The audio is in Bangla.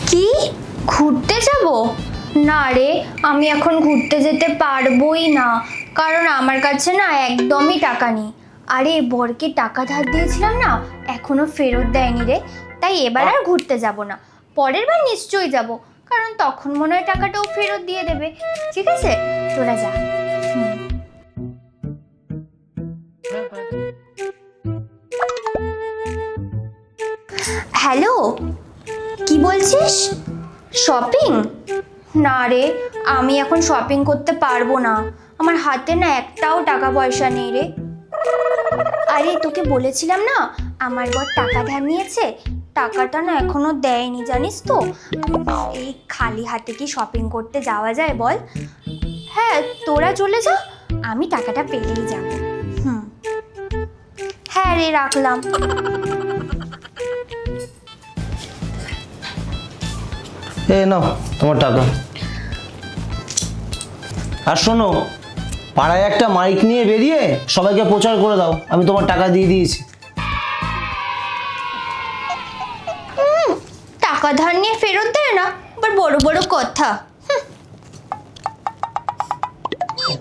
কি ঘুরতে যাব? না রে, আমি এখন ঘুরতে যেতে পারবোই না, কারণ আমার কাছে না একদমই টাকা নেই। আরে বরকে টাকা ধার দিয়েছিলাম না, এখনো ফেরত দেয়নি রে। তাই এবার আর ঘুরতে যাব না, পরের বার নিশ্চয়ই যাব, কারণ তখন মনে হয় টাকাটাও ফেরত দিয়ে দেবে। ঠিক আছে, তোরা যা। হ্যালো, কি বলছিস? শপিং? না রে, আমি এখন শপিং করতে পারবো না, আমার হাতে না একটাও টাকা পয়সা নেই রে। আরে তোকে বলেছিলাম না, আমার বর টাকা ধার নিয়েছে, টাকাটা না এখনো দেয়নি, জানিস তো। এই খালি হাতে কি শপিং করতে যাওয়া যায় বল? হ্যাঁ, তোরা চলে যা, আমি টাকাটা পেলেই যাব। হ্যাঁ রে, রাখলাম। নাও তোমার টাকা। আর শোনো, পাড়ায় একটা মাইক নিয়ে বেরিয়ে সবাইকে প্রচার করে দাও আমি তোমার টাকা দিয়ে দিয়েছি। টাকা ধার নিয়ে ফেরত দেয় না, আবার বড় বড় কথা।